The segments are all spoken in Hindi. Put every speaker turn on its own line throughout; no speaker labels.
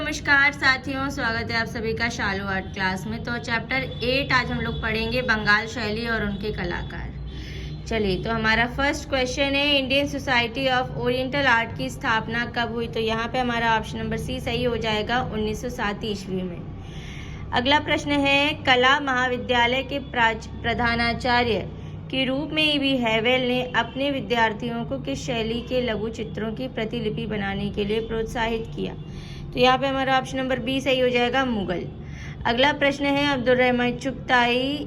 नमस्कार साथियों, स्वागत है आप सभी का शालू आर्ट क्लास में। तो चैप्टर 8 आज हम लोग पढ़ेंगे बंगाल शैली और उनके कलाकार। चलिए, तो हमारा फर्स्ट क्वेश्चन है, Indian society of oriental art की स्थापना कब हुई? तो यहाँ पे हमारा ऑप्शन नंबर सी सही हो जाएगा, 1907 ईस्वी में। अगला प्रश्न है, कला महाविद्यालय के प्रधानाचार्य के रूप में ईवी हैवेल ने अपने विद्यार्थियों को किस शैली के लघु चित्रों की प्रतिलिपि बनाने के लिए प्रोत्साहित किया? तो यहाँ पे हमारा ऑप्शन नंबर बी सही हो जाएगा, मुगल। अगला प्रश्न है, अब्दुल रहमान चुगताई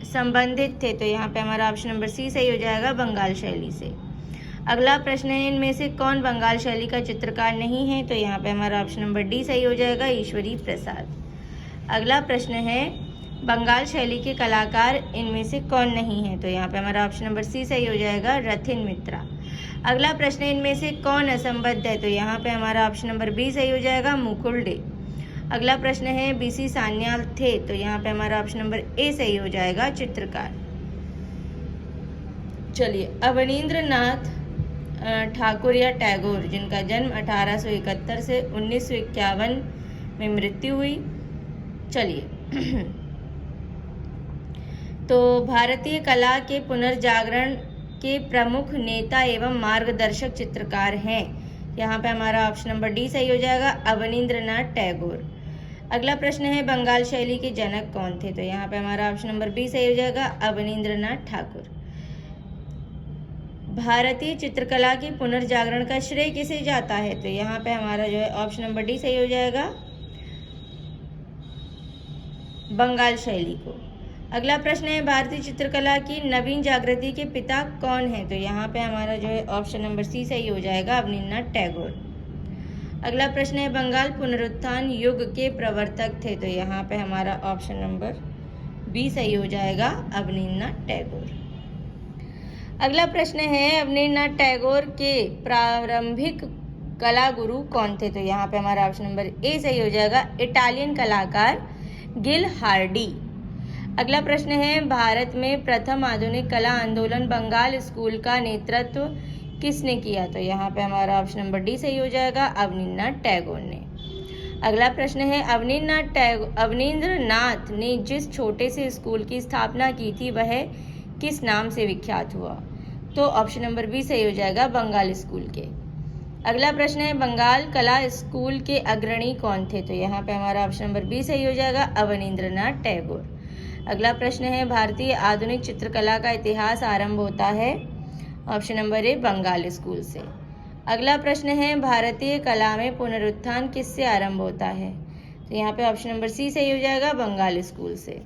संबंधित थे? तो यहाँ पे हमारा ऑप्शन नंबर सी सही हो जाएगा, बंगाल शैली से। अगला प्रश्न है, इनमें से कौन बंगाल शैली का चित्रकार नहीं है? तो यहाँ पे हमारा ऑप्शन नंबर डी सही हो जाएगा, ईश्वरी प्रसाद। अगला प्रश्न है, बंगाल शैली के कलाकार इनमें से कौन नहीं है? तो यहाँ पे हमारा ऑप्शन नंबर सी सही हो जाएगा, रथिन मित्रा। अगला प्रश्न है, इनमें से कौन असंबद्ध है? तो यहाँ पे हमारा ऑप्शन नंबर बी सही हो जाएगा, मुकुल डे। अगला प्रश्न है, बीसी सान्याल थे? तो यहाँ पे हमारा ऑप्शन नंबर ए सही हो जाएगा, चित्रकार। चलिए, अवनींद्रनाथ ठाकुर या टैगोर, जिनका जन्म 1871 से 1951 में मृत्यु हुई। चलिए तो भारतीय कला के पुनर्जागरण के प्रमुख नेता एवं मार्गदर्शक चित्रकार हैं। यहाँ पे हमारा ऑप्शन नंबर डी सही हो जाएगा, अवनींद्रनाथ टैगोर। अगला प्रश्न है, बंगाल शैली के जनक कौन थे? तो यहाँ पे हमारा ऑप्शन नंबर बी सही हो जाएगा, अवनींद्रनाथ ठाकुर। भारतीय चित्रकला के पुनर्जागरण का श्रेय किसे जाता है? तो यहाँ पे हमारा जो है ऑप्शन नंबर डी सही हो जाएगा, बंगाल शैली को। अगला प्रश्न है, भारतीय चित्रकला की नवीन जागृति के पिता कौन है? तो यहाँ पे हमारा जो है ऑप्शन नंबर सी सही हो जाएगा, अवनींद्रनाथ टैगोर। अगला प्रश्न है, बंगाल पुनरुत्थान युग के प्रवर्तक थे? तो यहाँ पे हमारा ऑप्शन नंबर बी सही हो जाएगा, अवनींद्रनाथ टैगोर। अगला प्रश्न है, अवनींद्रनाथ टैगोर के प्रारंभिक कला गुरु कौन थे? तो यहाँ पे हमारा ऑप्शन नंबर ए सही हो जाएगा, इटालियन कलाकार गिल हार्डी। अगला प्रश्न है, भारत में प्रथम आधुनिक कला आंदोलन बंगाल स्कूल का नेतृत्व किसने किया? तो यहाँ पे हमारा ऑप्शन नंबर डी सही हो जाएगा, अवनींद्रनाथ टैगोर ने। अगला प्रश्न है, अवनींद्रनाथ ने जिस छोटे से स्कूल की स्थापना की थी वह किस नाम से विख्यात हुआ? तो ऑप्शन नंबर बी सही हो जाएगा, बंगाल स्कूल के। अगला प्रश्न है, बंगाल कला स्कूल के अग्रणी कौन थे? तो यहाँ पे हमारा ऑप्शन नंबर बी सही हो जाएगा, अवनींद्रनाथ टैगोर। अगला प्रश्न है, भारतीय आधुनिक चित्रकला का इतिहास आरंभ होता है? Option number A, Bengal school से। अगला प्रश्न है, भारतीय कला में पुनरुत्थान किससे आरंभ होता है? तो यहाँ पे ऑप्शन नंबर सी सही हो जाएगा, बंगाल स्कूल से।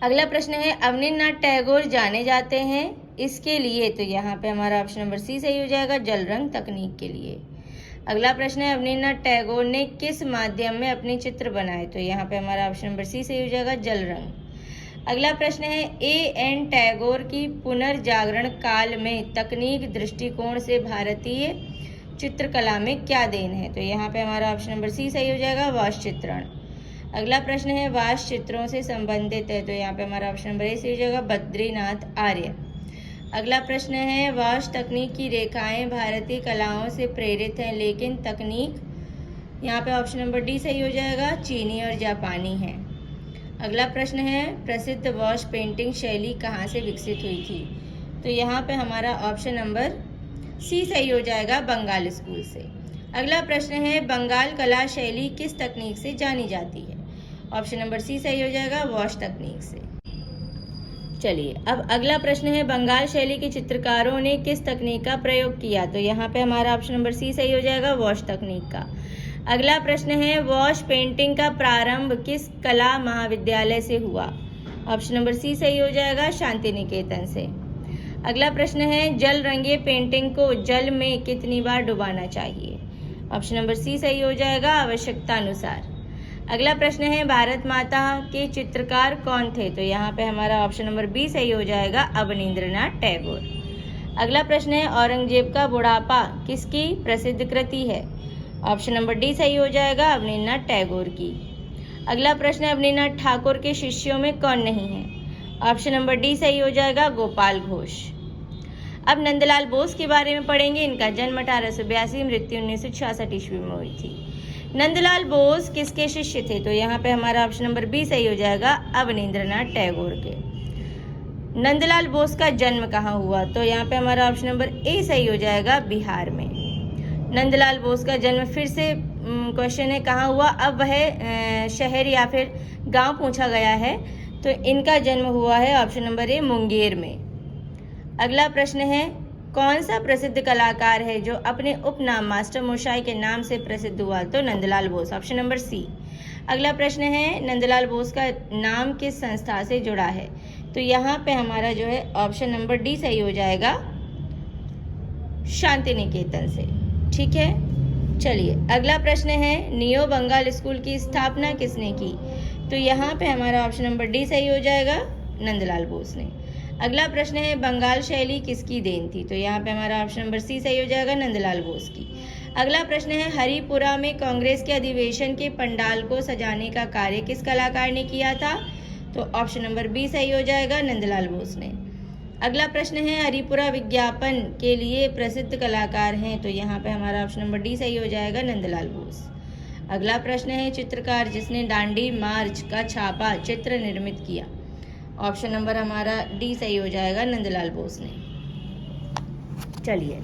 अगला प्रश्न है, अवनींद्रनाथ टैगोर जाने जाते हैं इसके लिए? तो यहाँ पे हमारा ऑप्शन नंबर सी सही हो जाएगा, जल रंग तकनीक के लिए। अगला प्रश्न है, अवनींद्रनाथ टैगोर ने किस माध्यम में अपने चित्र बनाए? तो यहाँ पे हमारा ऑप्शन नंबर सी सही हो जाएगा, जल रंग। अगला प्रश्न है, एन टैगोर की पुनर्जागरण काल में तकनीक दृष्टिकोण से भारतीय चित्रकला में क्या देन है? तो यहाँ पे हमारा ऑप्शन नंबर सी सही हो जाएगा, वास्तु चित्रण। अगला प्रश्न है, वास्तु चित्रों से संबंधित है? तो यहाँ पे हमारा ऑप्शन नंबर ए सही हो जाएगा, बद्रीनाथ आर्य। अगला प्रश्न है, वास्तु तकनीक की रेखाएं भारतीय कलाओं से प्रेरित हैं लेकिन तकनीक, यहाँ पे ऑप्शन नंबर डी सही हो जाएगा, चीनी और जापानी है। अगला प्रश्न है, प्रसिद्ध वॉश पेंटिंग शैली कहाँ से विकसित हुई थी? तो यहाँ पे हमारा ऑप्शन नंबर सी सही हो जाएगा, बंगाल स्कूल से। अगला प्रश्न है, बंगाल कला शैली किस तकनीक से जानी जाती है? ऑप्शन नंबर सी सही हो जाएगा, वॉश तकनीक से। चलिए, अब अगला प्रश्न है, बंगाल शैली के चित्रकारों ने किस तकनीक का प्रयोग किया? तो यहाँ पे हमारा ऑप्शन नंबर सी सही हो जाएगा, वॉश तकनीक का। अगला प्रश्न है, वॉश पेंटिंग का प्रारंभ किस कला महाविद्यालय से हुआ? ऑप्शन नंबर सी सही हो जाएगा, शांति निकेतन से। अगला प्रश्न है, जल रंगीय पेंटिंग को जल में कितनी बार डुबाना चाहिए? ऑप्शन नंबर सी सही हो जाएगा, आवश्यकता अनुसार। अगला प्रश्न है, भारत माता के चित्रकार कौन थे? तो यहाँ पे हमारा ऑप्शन नंबर बी सही हो जाएगा, अवनींद्रनाथ टैगोर। अगला प्रश्न है, औरंगजेब का बुढ़ापा किसकी प्रसिद्ध कृति है? ऑप्शन नंबर डी सही हो जाएगा, अवनींद्रनाथ टैगोर की। अगला प्रश्न है, अवनींद्रनाथ ठाकुर के शिष्यों में कौन नहीं है? ऑप्शन नंबर डी सही हो जाएगा, गोपाल घोष। अब नंदलाल बोस के बारे में पढ़ेंगे। इनका जन्म 1882, मृत्यु 1966 ईस्वी में हुई थी। नंदलाल बोस किसके शिष्य थे? तो यहाँ पे हमारा ऑप्शन नंबर बी सही हो जाएगा, अवनींद्रनाथ टैगोर के। नंदलाल बोस का जन्म कहाँ हुआ? तो यहाँ पे हमारा ऑप्शन नंबर ए सही हो जाएगा, बिहार में। नंदलाल बोस का जन्म, फिर से क्वेश्चन है कहाँ हुआ, अब वह शहर या फिर गांव पूछा गया है, तो इनका जन्म हुआ है ऑप्शन नंबर ए, मुंगेर में। अगला प्रश्न है, कौन सा प्रसिद्ध कलाकार है जो अपने उपनाम मास्टर मोशाई के नाम से प्रसिद्ध हुआ? तो Nandalal Bose, option number C. अगला प्रश्न है, नंदलाल बोस का नाम किस संस्था से जुड़ा है? तो यहाँ पे हमारा जो है ऑप्शन नंबर डी सही हो जाएगा, शांति निकेतन से। ठीक है, चलिए अगला प्रश्न है, नियो बंगाल स्कूल की स्थापना किसने की? तो यहाँ पे हमारा ऑप्शन नंबर डी सही हो जाएगा, नंदलाल बोस ने। अगला प्रश्न है, बंगाल शैली किसकी देन थी? तो यहाँ पे हमारा ऑप्शन नंबर सी सही हो जाएगा, नंदलाल बोस की। अगला प्रश्न है, हरिपुरा में कांग्रेस के अधिवेशन के पंडाल को सजाने का कार्य किस कलाकार ने किया था? तो ऑप्शन नंबर बी सही हो जाएगा, नंदलाल बोस ने। अगला प्रश्न है, हरिपुरा विज्ञापन के लिए प्रसिद्ध कलाकार हैं? तो यहाँ पे हमारा ऑप्शन नंबर डी सही हो जाएगा, नंदलाल बोस। अगला प्रश्न है, चित्रकार जिसने दांडी मार्च का छापा चित्र निर्मित किया? ऑप्शन नंबर हमारा डी सही हो जाएगा, नंदलाल बोस ने। चलिए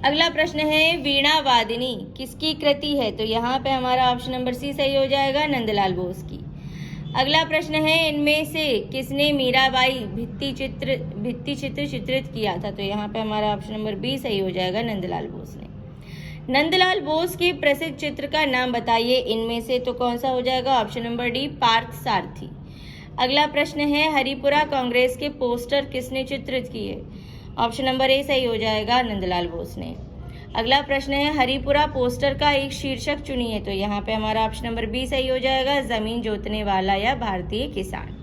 अगला प्रश्न है, वीणा वादिनी किसकी कृति है? तो यहाँ पे हमारा ऑप्शन नंबर सी सही हो जाएगा, नंदलाल बोस की। अगला प्रश्न है, इनमें से किसने मीराबाई भित्ति चित्र चित्रित किया था? तो यहाँ पे हमारा ऑप्शन नंबर बी सही हो जाएगा, नंदलाल बोस ने। नंदलाल बोस के प्रसिद्ध चित्र का नाम बताइए इनमें से, तो कौन सा हो जाएगा? ऑप्शन नंबर डी, पार्थ सारथी। अगला प्रश्न है, हरिपुरा कांग्रेस के पोस्टर किसने चित्रित किए? ऑप्शन नंबर ए सही हो जाएगा, नंदलाल बोस ने। अगला प्रश्न है, हरिपुरा पोस्टर का एक शीर्षक चुनिए? तो यहाँ पे हमारा ऑप्शन नंबर बी सही हो जाएगा, जमीन जोतने वाला या भारतीय किसान।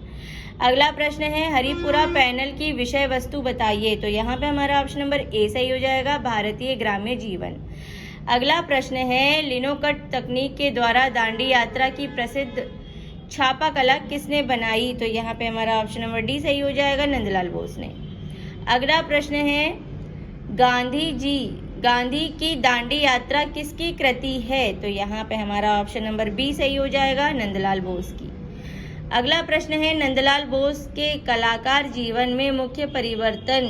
अगला प्रश्न है, हरिपुरा पैनल की विषय वस्तु बताइए? तो यहाँ पे हमारा ऑप्शन नंबर ए सही हो जाएगा, भारतीय ग्राम्य जीवन। अगला प्रश्न है, लिनोकट तकनीक के द्वारा दांडी यात्रा की प्रसिद्ध छापा कला किसने बनाई? तो यहाँ पे हमारा ऑप्शन नंबर डी सही हो जाएगा, नंदलाल बोस ने। अगला प्रश्न है, गांधी की दांडी यात्रा किसकी कृति है? तो यहाँ पे हमारा ऑप्शन नंबर बी सही हो जाएगा, नंदलाल बोस की। अगला प्रश्न है, नंदलाल बोस के कलाकार जीवन में मुख्य परिवर्तन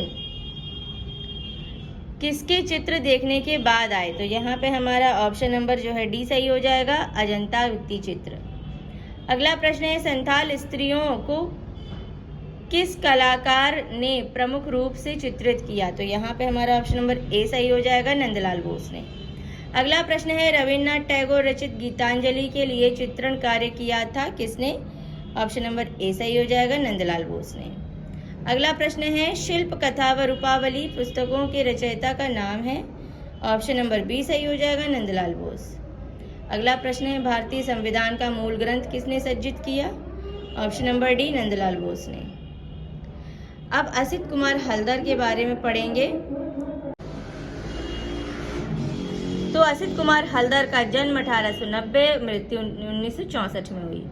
किसके चित्र देखने के बाद आए? तो यहाँ पे हमारा ऑप्शन नंबर जो है डी सही हो जाएगा, अजंता भित्ति चित्र। अगला प्रश्न है, संथाल स्त्रियों को किस कलाकार ने प्रमुख रूप से चित्रित किया? तो यहाँ पे हमारा ऑप्शन नंबर ए सही हो जाएगा, नंदलाल बोस ने। अगला प्रश्न है, रविन्द्रनाथ टैगोर रचित गीतांजलि के लिए चित्रण कार्य किया था किसने? ऑप्शन नंबर ए सही हो जाएगा, नंदलाल बोस ने। अगला प्रश्न है, शिल्प कथा व रूपावली पुस्तकों के रचयिता का नाम है? ऑप्शन नंबर बी सही हो जाएगा, नंदलाल बोस। अगला प्रश्न है, भारतीय संविधान का मूल ग्रंथ किसने सज्जित किया? Option number D, Nandlal Bose ने। अब असित कुमार हल्दर के बारे में पढ़ेंगे। तो असित कुमार हल्दर का जन्म 1890, मृत्यु 1964 में हुई।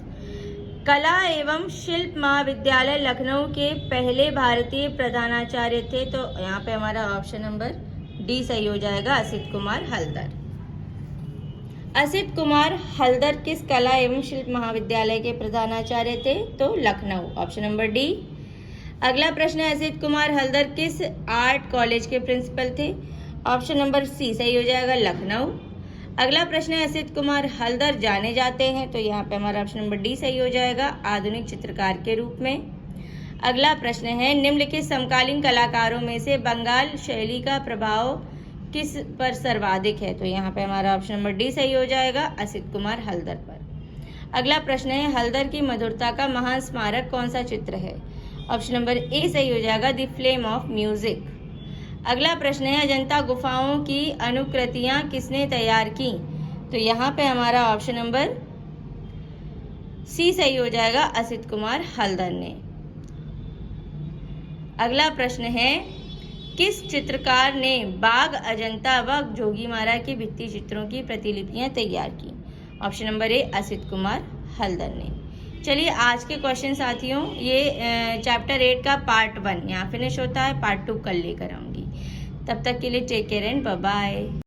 कला एवं शिल्प महाविद्यालय लखनऊ के पहले भारतीय प्रधानाचार्य थे? तो यहाँ पे हमारा ऑप्शन नंबर डी सही हो जाएगा, असित कुमार हल्दर। असित कुमार हल्दर किस कला एवं शिल्प महाविद्यालय के प्रधानाचार्य थे? तो लखनऊ, ऑप्शन नंबर डी। अगला प्रश्न है, असित कुमार हल्दर किस आर्ट कॉलेज के प्रिंसिपल थे? ऑप्शन नंबर सी सही हो जाएगा, लखनऊ। अगला प्रश्न है, असित कुमार हल्दर जाने जाते हैं? तो यहाँ पे हमारा ऑप्शन नंबर डी सही हो जाएगा, आधुनिक चित्रकार के रूप में। अगला प्रश्न है, निम्नलिखित समकालीन कलाकारों में से बंगाल शैली का प्रभाव किस पर सर्वाधिक है? तो यहाँ पे हमारा ऑप्शन नंबर डी सही हो जाएगा, असित कुमार हल्दर पर। अगला प्रश्न है, हल्दर की मधुरता का महान स्मारक कौन सा चित्र है? ऑप्शन नंबर ए सही हो जाएगा, द फ्लेम ऑफ म्यूजिक। अगला प्रश्न है, अजंता गुफाओं की अनुकृतियां किसने तैयार की? तो यहाँ पे हमारा ऑप्शन नंबर सी सही हो जाएगा, असित कुमार हल्दर ने। अगला प्रश्न है, किस चित्रकार ने बाघ, अजंता व जोगीमारा के भित्ति चित्रों की प्रतिलिपियां तैयार की? ऑप्शन नंबर ए, असित कुमार हल्दर ने। चलिए आज के क्वेश्चन साथियों, ये चैप्टर 8 का पार्ट 1 यहाँ फिनिश होता है, पार्ट 2 कल लेकर आऊंगी। तब तक के लिए take care and bye bye.